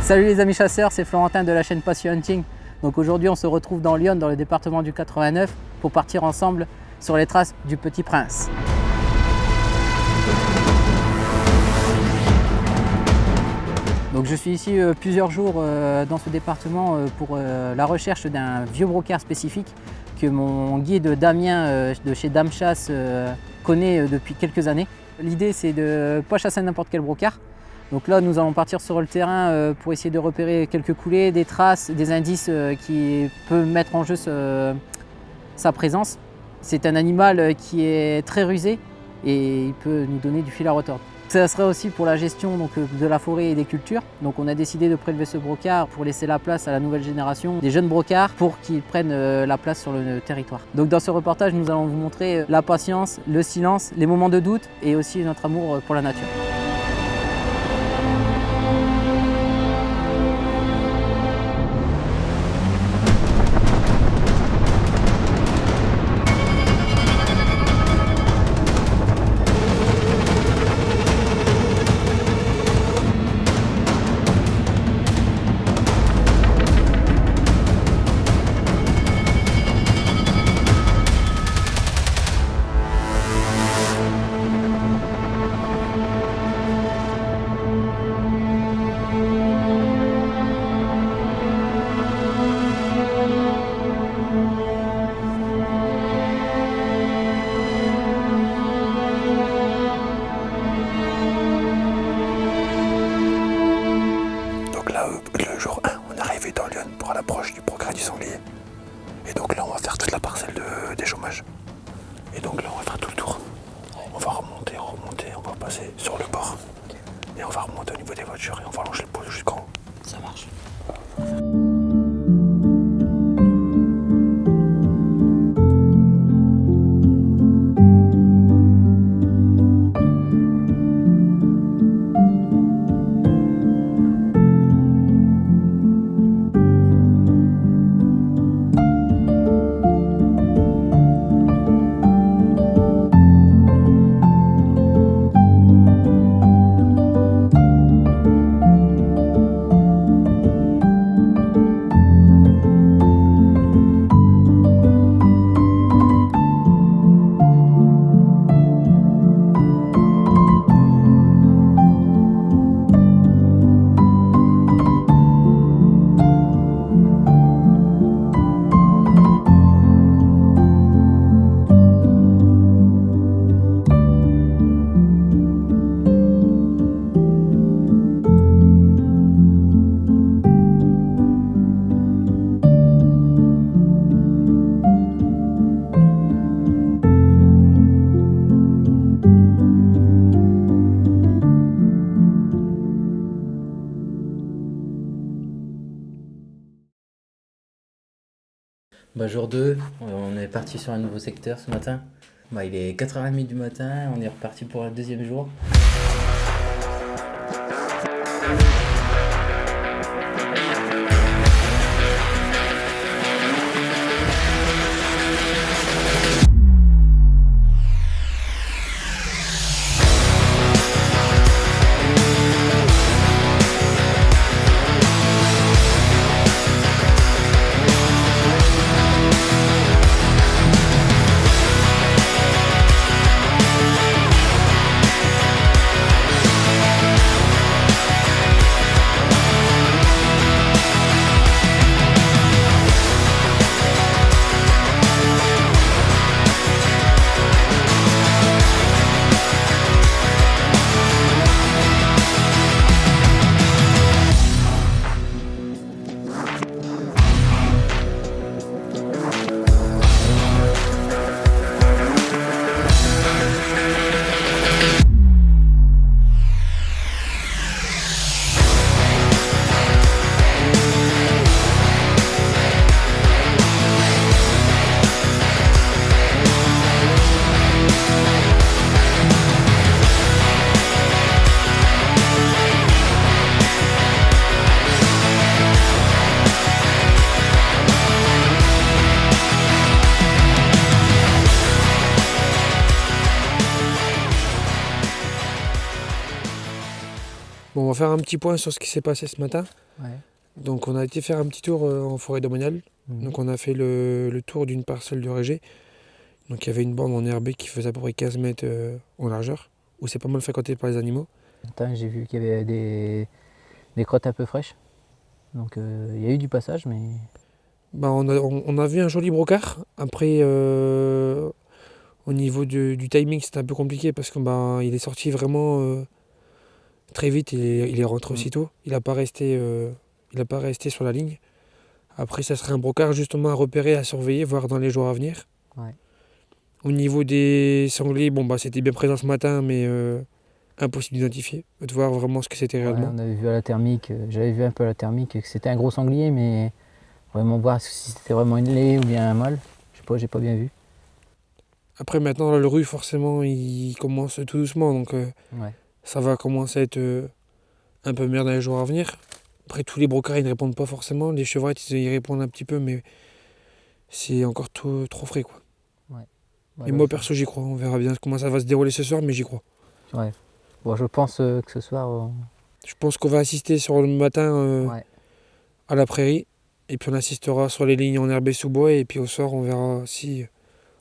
Salut les amis chasseurs, c'est Florentin de la chaîne Passion Hunting. Donc aujourd'hui on se retrouve dans Lyon, dans le département du 89, pour partir ensemble sur les traces du Petit Prince. Donc je suis ici plusieurs jours dans ce département pour la recherche d'un vieux brocard spécifique que mon guide Damien de chez Dame Chasse connaît depuis quelques années. L'idée c'est de ne pas chasser n'importe quel brocard. Donc là nous allons partir sur le terrain pour essayer de repérer quelques coulées, des traces, des indices qui peuvent mettre en jeu sa présence. C'est un animal qui est très rusé et il peut nous donner du fil à retordre. Ça serait aussi pour la gestion de la forêt et des cultures. Donc on a décidé de prélever ce brocard pour laisser la place à la nouvelle génération des jeunes brocards pour qu'ils prennent la place sur le territoire. Donc dans ce reportage, nous allons vous montrer la patience, le silence, les moments de doute et aussi notre amour pour la nature. Le jour 1, on est arrivé dans Lyon pour l'approche du progrès du sanglier. Et donc là, on va faire toute la parcelle des chômages. Et donc là, on va faire tout le tour. On va remonter, on va passer sur le bord. Et on va remonter au niveau des voitures et on va longer le pont jusqu'en haut. Ça marche. Jour 2, on est parti sur un nouveau secteur ce matin. Il est 4h30 du matin, on est reparti pour le deuxième jour. Bon, on va faire un petit point sur ce qui s'est passé ce matin. Ouais. Donc on a été faire un petit tour en forêt domaniale. Donc on a fait le tour d'une parcelle de régé. Donc il y avait une bande enherbée qui faisait à peu près 15 mètres en largeur, où c'est pas mal fréquenté par les animaux. J'ai vu qu'il y avait des crottes un peu fraîches. Donc il y a eu du passage, mais... Bah, on a vu un joli brocard. Après, au niveau du timing, c'était un peu compliqué parce que il est sorti vraiment très vite et il est rentré aussitôt. Il n'a pas resté sur la ligne. Après, ça serait un brocard justement à repérer, à surveiller, voir dans les jours à venir. Ouais. Au niveau des sangliers, c'était bien présent ce matin, mais impossible d'identifier, de voir vraiment ce que c'était réellement. On avait vu à la thermique, j'avais vu un peu à la thermique que c'était un gros sanglier, mais vraiment voir si c'était vraiment une laie ou bien un mâle, je sais pas, j'ai pas bien vu. Après maintenant, là, le rue, forcément, il commence tout doucement, donc ça va commencer à être un peu meilleur dans les jours à venir. Après, tous les brocards, ils ne répondent pas forcément. Les chevrettes, ils répondent un petit peu, mais c'est encore trop frais, quoi. Et moi, perso, j'y crois. On verra bien comment ça va se dérouler ce soir, mais j'y crois. Ouais. Bon, je pense que ce soir... Je pense qu'on va assister sur le matin à la prairie. Et puis on assistera sur les lignes enherbées sous bois. Et puis au soir, on verra si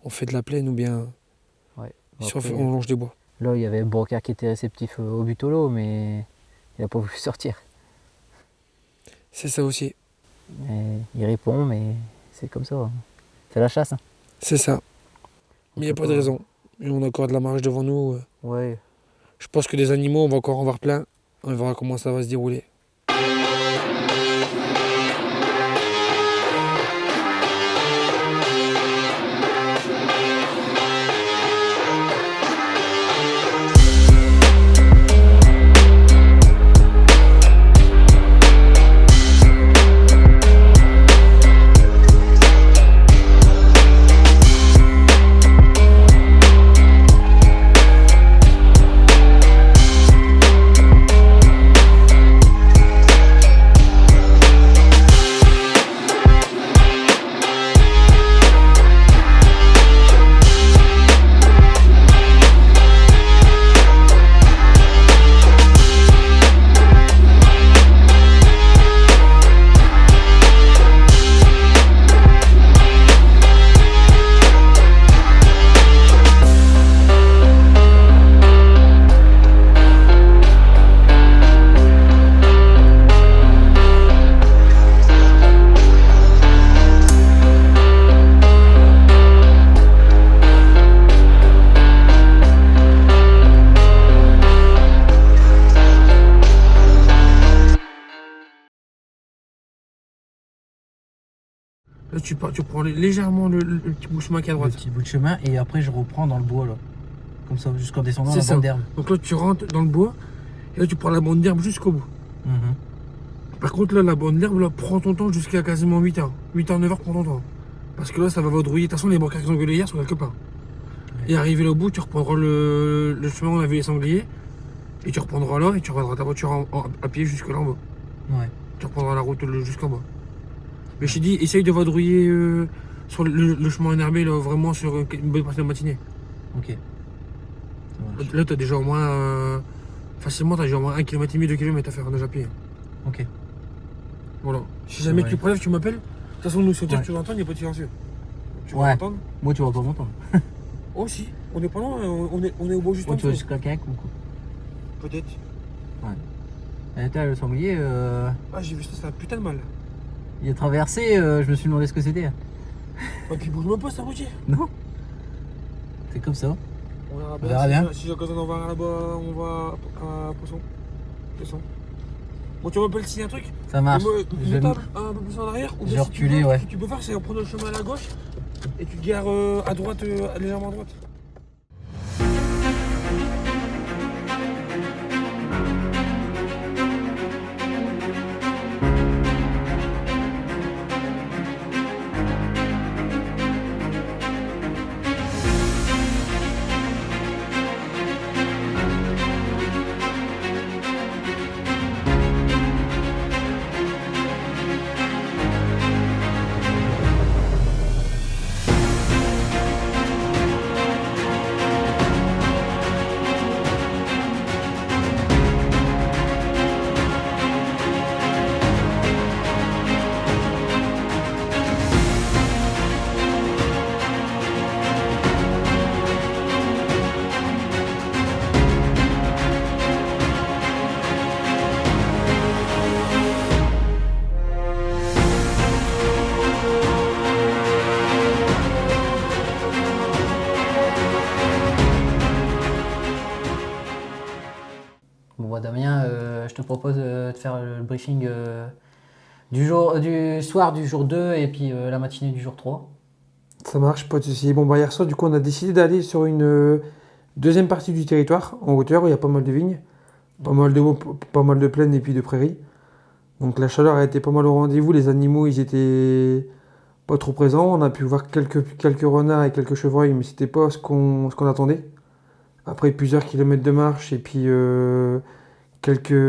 on fait de la plaine ou bien si après, on longe des bois. Là, il y avait un brocard qui était réceptif au butolo, mais il n'a pas voulu sortir. C'est ça aussi. Et il répond, mais c'est comme ça. Hein. C'est la chasse. Hein. C'est ça. Mais il n'y a pas de raison. Et on a encore de la marge devant nous. Ouais. Je pense que des animaux, on va encore en voir plein. On verra comment ça va se dérouler. Là, tu prends légèrement le petit bout de chemin qui est à droite. Le petit bout de chemin, et après je reprends dans le bois, là. Comme ça, jusqu'en descendant la bande d'herbe. Donc là, tu rentres dans le bois, et là, tu prends la bande d'herbe jusqu'au bout. Par contre, là, la bande d'herbe, là, prends ton temps jusqu'à quasiment 8h. 8h, 9h, prends ton temps. Parce que là, ça va vadrouiller. De toute façon, les brocards qui ont gueulé hier sont quelque part. Et arrivé là au bout, tu reprendras le chemin où on a vu les sangliers, et tu reprendras là, et tu reviendras ta voiture à pied jusque là en bas. Ouais. Tu reprendras la route jusqu'en bas. Mais je t'ai dit, essaye de vadrouiller sur le chemin énervé, là, vraiment sur une bonne partie de la matinée. Ok. Là, t'as déjà au moins, facilement, t'as déjà au moins 1,5 km, 2 km à faire déjà à pied. Ok. Voilà. Si jamais tu prélèves, tu m'appelles. De toute façon, nous, sur terre, tu l'entends, il n'y a pas de silencieux. Tu vas m'entendre. Moi, tu vas pas m'entendre. Oh, si. On est pas loin, on est au bout juste en Tu vas dessous. jusqu'à Quinc ou quoi? Peut-être. Ouais. Le sanglier, Ah, j'ai vu ça, c'est un putain de mal. il a traversé, je me suis demandé ce que c'était. Et puis, bouge même pas, c'est un routier. Non. C'est comme ça. On verra bien. Si j'ai l'occasion d'en voir là-bas, on va à Poisson. Bon, tu m'appelles s'il y a un truc. Ça marche. Je tape un peu plus en arrière. Ou je bien vais reculer, ouais. Ce que tu peux faire, c'est prendre le chemin à la gauche et tu te gares à droite, légèrement à droite. Bon, bah, Damien, je te propose de faire le briefing du soir du jour 2 et puis la matinée du jour 3. Ça marche, pas de souci. Bon, bah, hier soir, du coup, on a décidé d'aller sur une deuxième partie du territoire, en hauteur, où il y a pas mal de vignes, pas mal de plaines et puis de prairies. Donc la chaleur a été pas mal au rendez-vous. Les animaux, ils étaient pas trop présents. On a pu voir quelques renards et quelques chevreuils, mais c'était pas ce qu'on attendait. Après plusieurs kilomètres de marche et puis quelques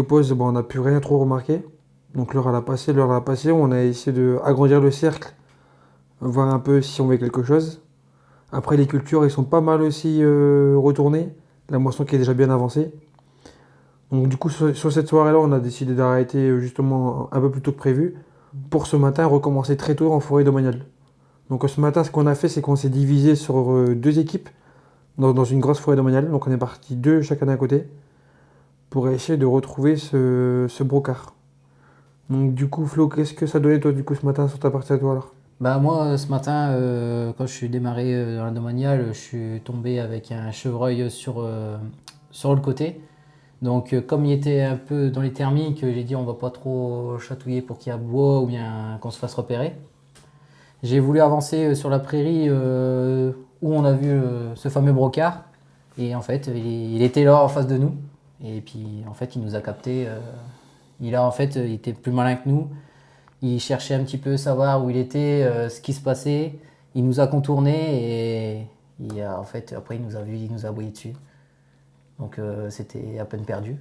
pauses, bon, on n'a pu rien trop remarquer. Donc l'heure a passé. On a essayé d'agrandir le cercle, voir un peu si on voit quelque chose. Après, les cultures, ils sont pas mal aussi retournées. La moisson qui est déjà bien avancée. Donc du coup, sur cette soirée-là, on a décidé d'arrêter justement un peu plus tôt que prévu pour ce matin recommencer très tôt en forêt domaniale. Donc ce matin, ce qu'on a fait, c'est qu'on s'est divisé sur deux équipes dans une grosse forêt domaniale. Donc on est parti deux chacun d'un côté pour essayer de retrouver ce brocard. Donc du coup, Flo, qu'est-ce que ça donnait toi du coup ce matin sur ta partie à toi alors? Bah moi ce matin quand je suis démarré dans la domaniale, je suis tombé avec un chevreuil sur le côté. Donc comme il était un peu dans les thermiques, j'ai dit on va pas trop chatouiller pour qu'il y ait bois ou bien qu'on se fasse repérer. J'ai voulu avancer sur la prairie où on a vu ce fameux brocard et en fait il était là en face de nous et puis en fait il nous a capté. Il était plus malin que nous. Il cherchait un petit peu savoir où il était, ce qui se passait. Il nous a contourné et en fait, après, il nous a vu, il nous a aboyé dessus. Donc, c'était à peine perdu.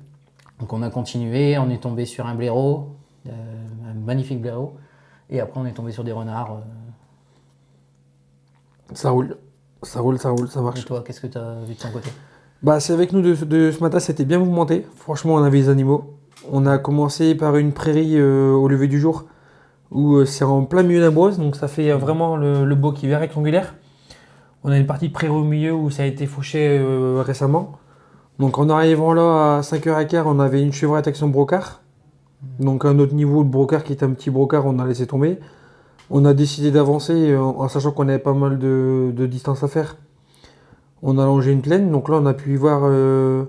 Donc, on a continué, on est tombé sur un blaireau, un magnifique blaireau. Et après, on est tombé sur des renards. Ça roule, ça Et marche. toi, qu'est-ce que tu as vu de ton côté? Bah, c'est avec nous de ce matin, c'était bien mouvementé. Franchement, on avait les animaux. On a commencé par une prairie au lever du jour où c'est en plein milieu d'un bois, donc ça fait vraiment le bois qui est bien rectangulaire. On a une partie de prairie au milieu où ça a été fauché récemment. Donc en arrivant là à 5h15, on avait une chevrette avec son brocard. Donc à un autre niveau, le brocard qui était un petit brocard, on a laissé tomber. On a décidé d'avancer en sachant qu'on avait pas mal de distance à faire. On a longé une plaine, donc là on a pu y voir une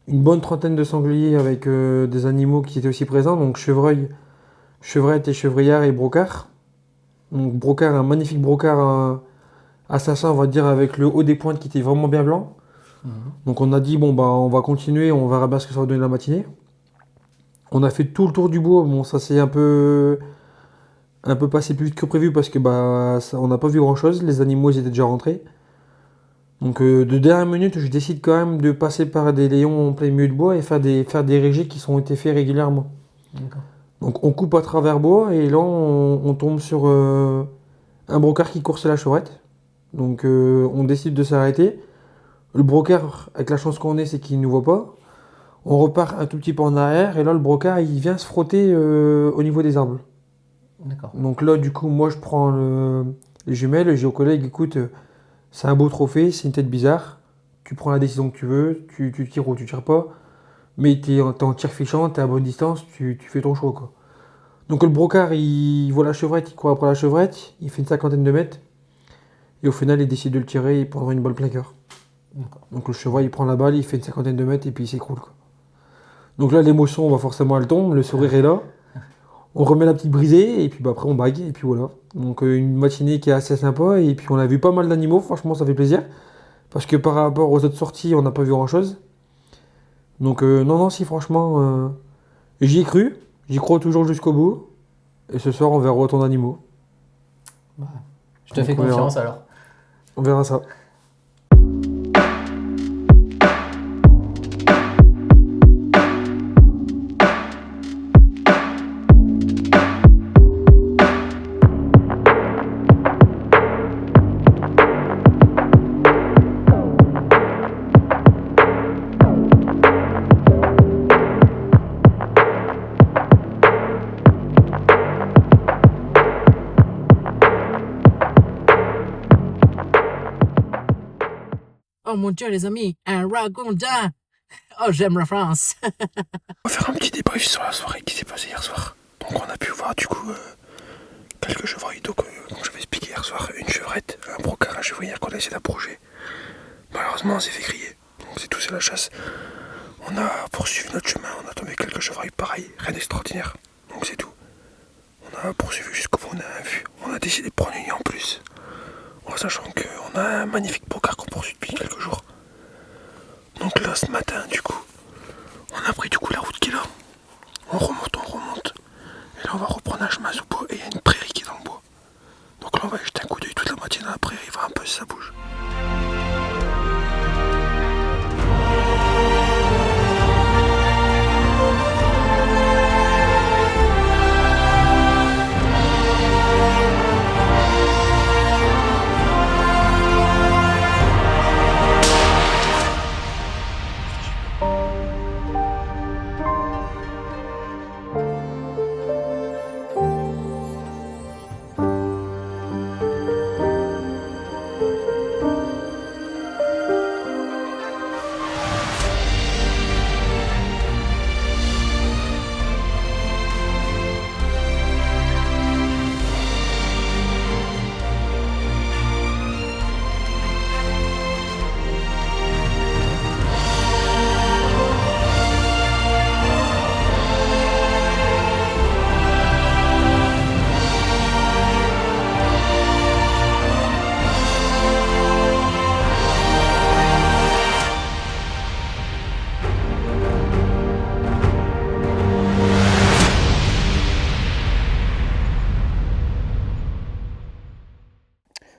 bonne trentaine de sangliers avec des animaux qui étaient aussi présents, donc chevreuil, chevrette et chevriard et brocard. Donc brocard, un magnifique brocard assassin, on va dire, avec le haut des pointes qui était vraiment bien blanc. Donc on a dit, bon bah on va continuer, on verra bien ce que ça va donner la matinée. On a fait tout le tour du bois, bon ça s'est un peu passé plus vite que prévu parce que on n'a pas vu grand chose, les animaux ils étaient déjà rentrés. Donc de dernière minute, je décide quand même de passer par des layons en plein milieu de bois et faire des régés qui sont été faits régulièrement. D'accord. Donc on coupe à travers bois et là on tombe sur un brocard qui course la chevrette. Donc on décide de s'arrêter. Le brocard, avec la chance qu'on ait, c'est qu'il ne nous voit pas. On repart un tout petit peu en arrière et là le brocard il vient se frotter au niveau des arbres. D'accord. Donc là du coup moi je prends les jumelles et je dis au collègue écoute c'est un beau trophée, c'est une tête bizarre. Tu prends la décision que tu veux, tu tires ou tu tires pas. Mais t'es en tir fichant, t'es à bonne distance, tu fais ton choix quoi. Donc le brocard il voit la chevrette, il court après la chevrette, il fait une cinquantaine de mètres. Et au final il décide de le tirer et il prendra une balle plein cœur. D'accord. Donc le chevreuil il prend la balle, il fait une cinquantaine de mètres et puis il s'écroule quoi. Donc là l'émotion va forcément elle tombe, le sourire est là. On remet la petite brisée et puis après on bague et puis voilà. Donc une matinée qui est assez sympa et puis on a vu pas mal d'animaux, franchement ça fait plaisir. Parce que par rapport aux autres sorties on n'a pas vu grand chose. Donc non si franchement j'y ai cru, j'y crois toujours jusqu'au bout. Et ce soir on verra autant d'animaux. Bah, je te Donc, fais on verra. confiance alors. On verra ça. Oh mon Dieu les amis, un ragondin. Oh j'aime la France. On va faire un petit débrief sur la soirée qui s'est passée hier soir. Donc on a pu voir du coup quelques chevreuils. Donc comme j'avais expliqué hier soir, une chevrette, un brocard, un chevrier qu'on a essayé d'approcher. Malheureusement on s'est fait griller. Donc c'est tout, c'est la chasse. On a poursuivi notre chemin, on a tombé quelques chevreuils pareil, rien d'extraordinaire. Donc c'est tout. On a poursuivi jusqu'au bout, on a décidé de prendre une nuit en plus. En sachant qu'on a un magnifique brocard qu'on poursuit depuis quelques jours. Donc là ce matin du coup, on a pris du coup la route qui est là. On remonte. Et là on va reprendre un chemin sous bois et il y a une prairie qui est dans le bois. Donc là on va jeter un coup d'œil toute la matinée dans la prairie, voir un peu si ça bouge.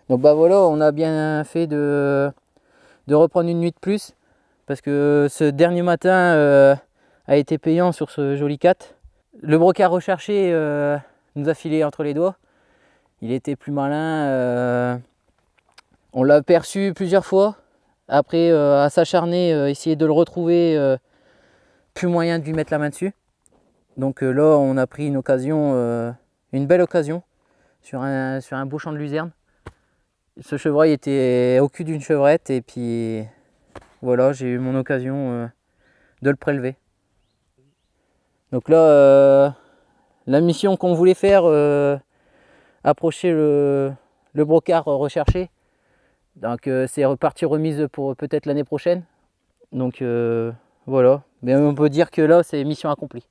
Donc bah voilà, on a bien fait de reprendre une nuit de plus parce que ce dernier matin a été payant sur ce joli 4. Le brocard recherché nous a filé entre les doigts. Il était plus malin. On l'a perçu plusieurs fois. Après, à s'acharner, essayer de le retrouver, plus moyen de lui mettre la main dessus. Donc là, on a pris une occasion, une belle occasion sur un beau champ de luzerne. Ce chevreuil était au cul d'une chevrette et puis voilà, j'ai eu mon occasion de le prélever. Donc là, la mission qu'on voulait faire, approcher le brocard recherché. Donc c'est reparti remise pour peut-être l'année prochaine. Donc voilà, mais on peut dire que là c'est mission accomplie.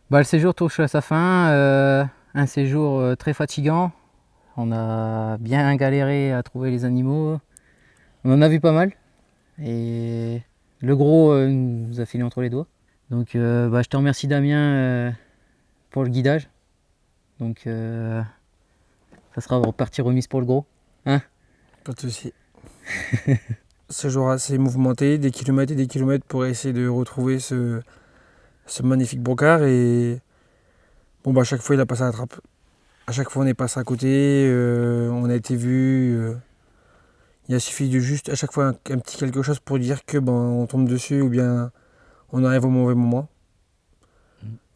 Bah, le séjour touche à sa fin, un séjour très fatigant. On a bien galéré à trouver les animaux. On en a vu pas mal. Et le gros nous a filé entre les doigts. Donc je te remercie Damien pour le guidage. Donc ça sera reparti remise pour le gros. Hein? Pas de soucis. Ce jour assez mouvementé, des kilomètres et des kilomètres pour essayer de retrouver ce magnifique brocard. Et bon, à chaque fois, il a passé à la trappe. À chaque fois, on est passé à côté, on a été vu. Il a suffi de juste à chaque fois un petit quelque chose pour dire que on tombe dessus ou bien on arrive au mauvais moment.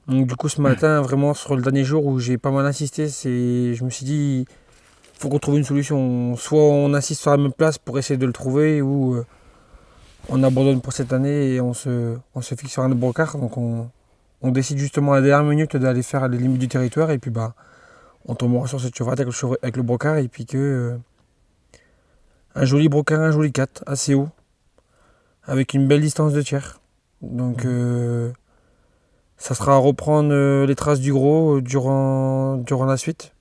Donc du coup, ce matin, vraiment sur le dernier jour où j'ai pas mal insisté, je me suis dit, faut qu'on trouve une solution. Soit on insiste sur la même place pour essayer de le trouver, ou on abandonne pour cette année et on se fixe sur un autre brocard. Donc on décide justement à la dernière minute d'aller faire les limites du territoire et puis on tombera sur cette chevrette avec le brocard et puis un joli brocard, un joli 4, assez haut, avec une belle distance de tiers. Donc ça sera à reprendre les traces du gros durant la suite.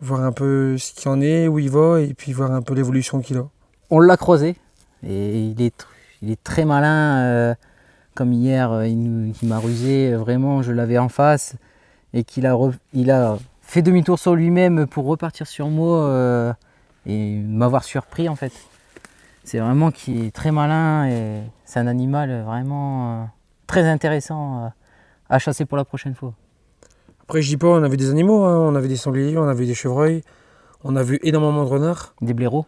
Voir un peu ce qu'il en est, où il va, et puis voir un peu l'évolution qu'il a. On l'a croisé, et il est très malin. Comme hier, il m'a rusé, vraiment, je l'avais en face, et qu'il a fait demi-tour sur lui-même pour repartir sur moi et m'avoir surpris en fait. C'est vraiment qu'il est très malin et c'est un animal vraiment très intéressant à chasser pour la prochaine fois. Après je dis pas, on avait des animaux, hein. On avait des sangliers, on avait des chevreuils, on a vu énormément de renards. Des blaireaux.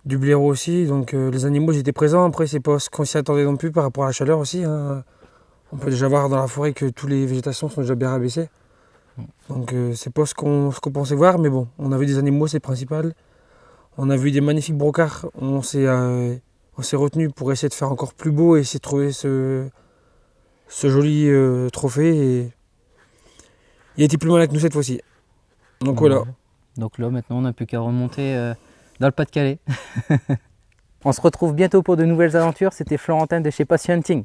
Du blaireau aussi, donc les animaux ils étaient présents. Après c'est pas ce qu'on s'y attendait non plus par rapport à la chaleur aussi, hein. On peut déjà voir dans la forêt que toutes les végétations sont déjà bien rabaissées. Donc c'est pas ce qu'on pensait voir, mais bon, on a vu des animaux, c'est principal. On a vu des magnifiques brocards, on s'est retenu pour essayer de faire encore plus beau et essayer de trouver ce joli trophée. Et il a été plus malin que nous cette fois-ci. Donc voilà. Donc là maintenant on n'a plus qu'à remonter dans le Pas-de-Calais. On se retrouve bientôt pour de nouvelles aventures. C'était Florentin de chez Passion Hunting.